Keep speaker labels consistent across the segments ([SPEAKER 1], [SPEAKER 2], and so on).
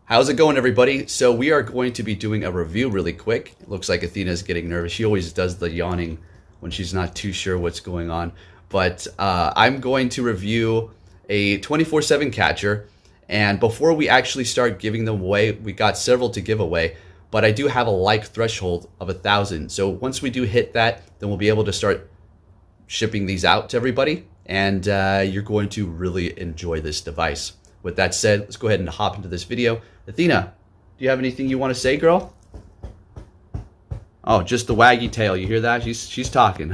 [SPEAKER 1] How's it going, everybody? So we are going to be doing a review really quick. It looks like Athena's getting nervous. She always does the yawning when she's not too sure what's going on. But I'm going to review a 24/7 catcher. And before we actually start giving them away, we got several to give away. But I do have a like threshold of 1,000. So once we do hit that, then we'll be able to start shipping these out to everybody. And you're going to really enjoy this device. With that said, let's go ahead and hop into this video. Athena, do you have anything you want to say, girl? Oh, just the waggy tail. You hear that? She's talking.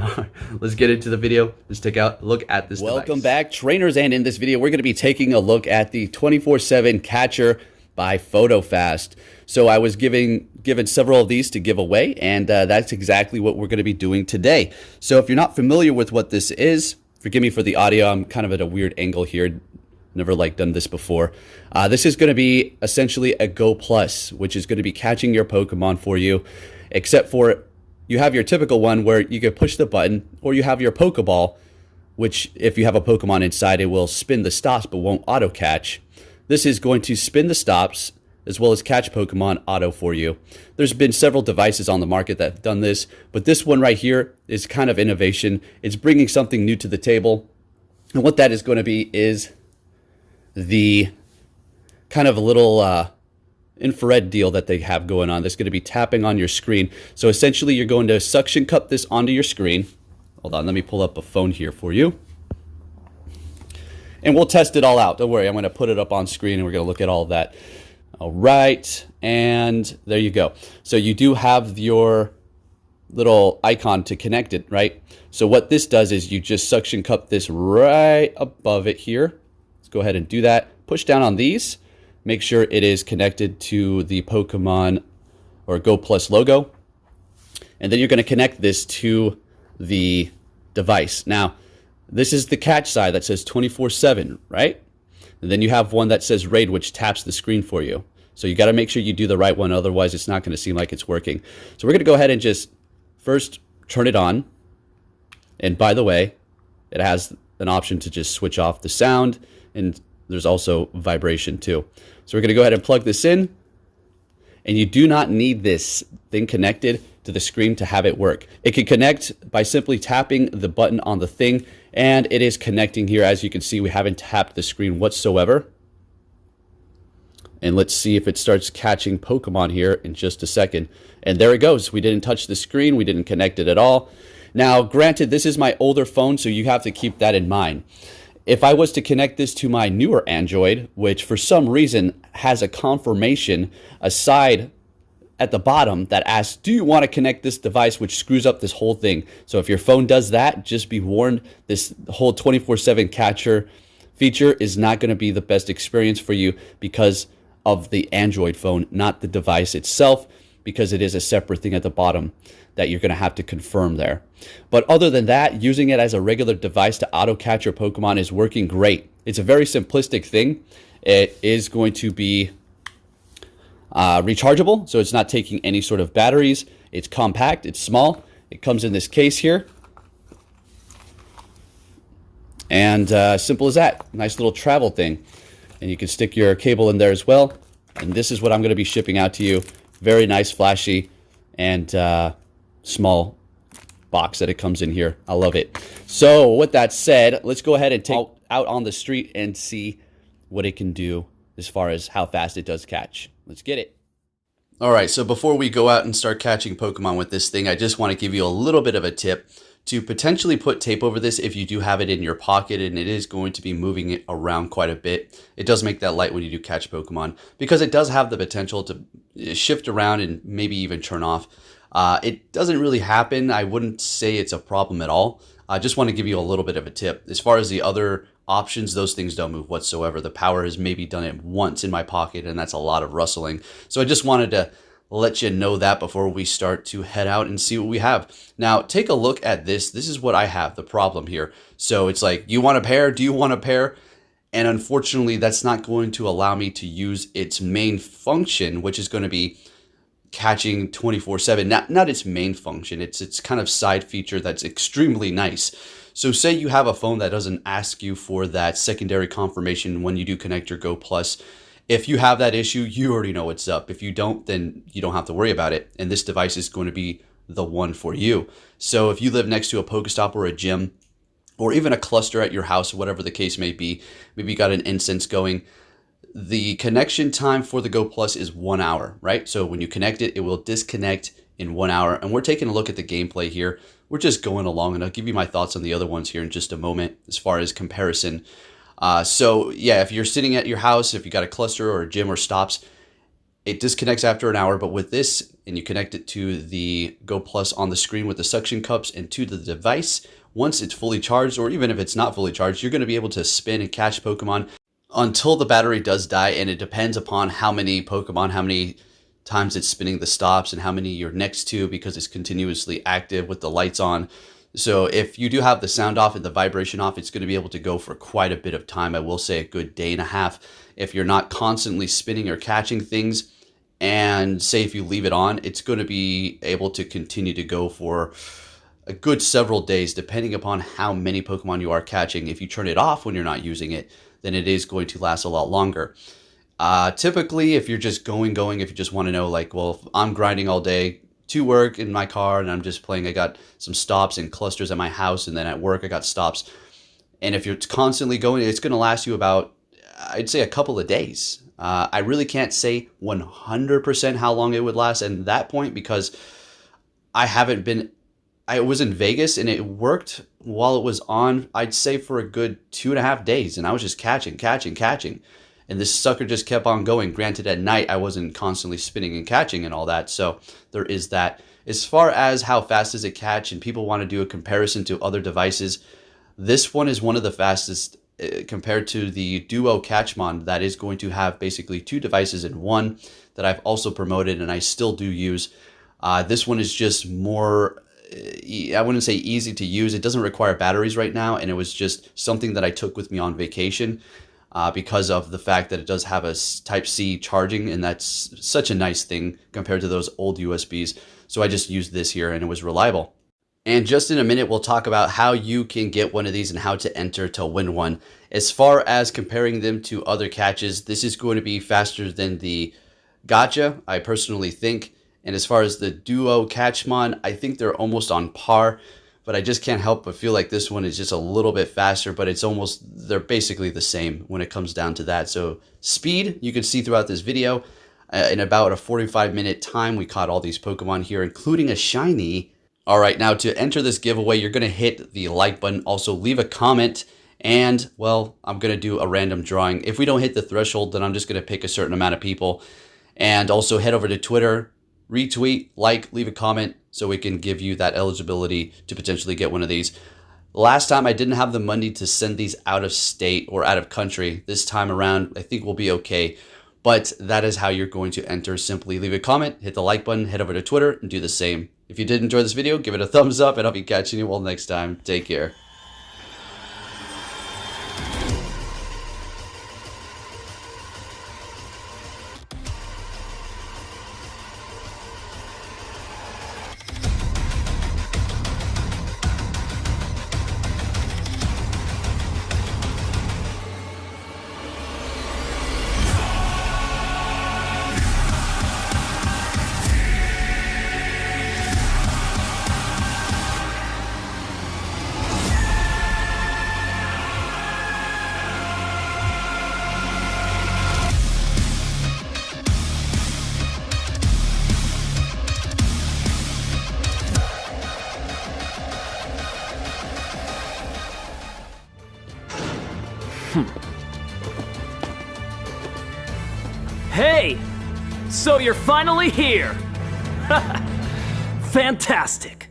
[SPEAKER 1] Let's get into the video. Let's take a look at this
[SPEAKER 2] Welcome
[SPEAKER 1] device.
[SPEAKER 2] back, trainers, and in this video, we're going to be taking a look at the 24/7 catcher by PhotoFast. So I was given several of these to give away, and that's exactly what we're going to be doing today. So if you're not familiar with what this is, forgive me for the audio. I'm kind of at a weird angle here. Never done this before. This is going to be essentially a Go Plus, which is going to be catching your Pokemon for you, except for you have your typical one where you can push the button, or you have your Pokeball, which if you have a Pokemon inside, it will spin the stops but won't auto catch. This is going to spin the stops as well as catch Pokemon auto for you. There's been several devices on the market that have done this, but this one right here is kind of innovation. It's bringing something new to the table. And what that is going to be is the kind of a little infrared deal that they have going on that's going to be tapping on your screen. So essentially you're going to suction cup this onto your screen. Hold on, let me pull up a phone here for you. And we'll test it all out. Don't worry, I'm going to put it up on screen and we're going to look at all of that. All right, and there you go. So you do have your little icon to connect it, right? So what this does is you just suction cup this right above it here. Go ahead and do that. Push down on these. Make sure it is connected to the Pokemon or Go Plus logo. And then you're going to connect this to the device. Now, this is the catch side that says 24/7, right? And then you have one that says RAID, which taps the screen for you. So you got to make sure you do the right one. Otherwise, it's not going to seem like it's working. So we're going to go ahead and just first turn it on. And by the way, it has an option to just switch off the sound. And there's also vibration too. So we're going to go ahead and plug this in. And you do not need this thing connected to the screen to have it work. It can connect by simply tapping the button on the thing. And it is connecting here. As you can see, we haven't tapped the screen whatsoever. And let's see if it starts catching Pokemon here in just a second. And there it goes. We didn't touch the screen. We didn't connect it at all. Now, granted, this is my older phone, so you have to keep that in mind. If I was to connect this to my newer Android, which for some reason has a confirmation aside at the bottom that asks, do you want to connect this device, which screws up this whole thing. So if your phone does that, just be warned, this whole 24/7 catcher feature is not going to be the best experience for you because of the Android phone, not the device itself, because it is a separate thing at the bottom that you're going to have to confirm there. But other than that, using it as a regular device to auto catch your Pokemon is working great. It's a very simplistic thing. It is going to be rechargeable, so it's not taking any sort of batteries. It's compact, it's small. It comes in this case here. And simple as that. Nice little travel thing. And you can stick your cable in there as well. And this is what I'm going to be shipping out to you. Very nice, flashy, and small box that it comes in here. I love it. So with that said, let's go ahead and take out on the street and see what it can do as far as how fast it does catch. Let's get it.
[SPEAKER 1] All right, so before we go out and start catching Pokemon with this thing, I just want to give you a little bit of a tip to potentially put tape over this if you do have it in your pocket and it is going to be moving it around quite a bit. It does make that light when you do catch Pokemon because it does have the potential to shift around and maybe even turn off. It doesn't really happen. I wouldn't say it's a problem at all. I just want to give you a little bit of a tip. As far as the other options, those things don't move whatsoever. The power has maybe done it once in my pocket, and that's a lot of rustling. So I just wanted to let you know that before we start to head out and see what we have. Now, take a look at this. This is what I have, the problem here. So it's like, you want a pair? Do you want a pair? And unfortunately, that's not going to allow me to use its main function, which is going to be catching 24/7. Not its main function. It's kind of side feature that's extremely nice. So say you have a phone that doesn't ask you for that secondary confirmation when you do connect your Go Plus, If you have that issue, you already know what's up. If you don't, then you don't have to worry about it. And this device is going to be the one for you. So if you live next to a Pokestop or a gym, or even a cluster at your house, whatever the case may be, maybe you got an instance going, the connection time for the Go Plus is 1 hour, right? So when you connect it, it will disconnect in 1 hour. And we're taking a look at the gameplay here. We're just going along, and I'll give you my thoughts on the other ones here in just a moment as far as comparison. So yeah, if you're sitting at your house, if you got a cluster or a gym or stops, it disconnects after an hour. But with this, and you connect it to the Go Plus on the screen with the suction cups and to the device, once it's fully charged, or even if it's not fully charged, you're going to be able to spin and catch Pokemon until the battery does die. And it depends upon how many Pokemon, how many times it's spinning the stops, and how many you're next to, because it's continuously active with the lights on. So if you do have the sound off and the vibration off, it's going to be able to go for quite a bit of time. I will say a good day and a half. If you're not constantly spinning or catching things, and say if you leave it on, it's going to be able to continue to go for a good several days, depending upon how many Pokemon you are catching. If you turn it off when you're not using it, then it is going to last a lot longer. Typically, if you're just going, if you just want to know, like, well, if I'm grinding all day to work in my car and I'm just playing, I got some stops and clusters at my house, and then at work I got stops. And if you're constantly going, it's going to last you about, I'd say, a couple of days. I really can't say 100% how long it would last at that point, because I was in Vegas and it worked while it was on, I'd say, for a good 2.5 days. And I was just catching. And this sucker just kept on going. Granted, at night, I wasn't constantly spinning and catching and all that. So there is that. As far as how fast does it catch, and people want to do a comparison to other devices, this one is one of the fastest compared to the Duo Catchmon that is going to have basically two devices in one, that I've also promoted and I still do use. This one is just more, I wouldn't say easy to use. It doesn't require batteries right now, and it was just something that I took with me on vacation because of the fact that it does have a Type-C charging, and that's such a nice thing compared to those old USBs. So I just used this here, and it was reliable. And just in a minute, we'll talk about how you can get one of these and how to enter to win one. As far as comparing them to other catches, this is going to be faster than the Gacha, I personally think. And as far as the Duo Catchmon, I think they're almost on par, but I just can't help but feel like this one is just a little bit faster, but they're basically the same when it comes down to that. So speed, you can see throughout this video, in about a 45-minute time, we caught all these Pokemon here, including a shiny. All right, now to enter this giveaway, you're going to hit the like button. Also, leave a comment. And, well, I'm going to do a random drawing. If we don't hit the threshold, then I'm just going to pick a certain amount of people. And also head over to Twitter, retweet, like, leave a comment, so we can give you that eligibility to potentially get one of these. Last time I didn't have the money to send these out of state or out of country. This time around, I think we'll be okay. But that is how you're going to enter. Simply leave a comment, hit the like button, head over to Twitter, and do the same. If you did enjoy this video, give it a thumbs up, and I'll be catching you all next time. Take care.
[SPEAKER 3] Hey! So you're finally here! Fantastic!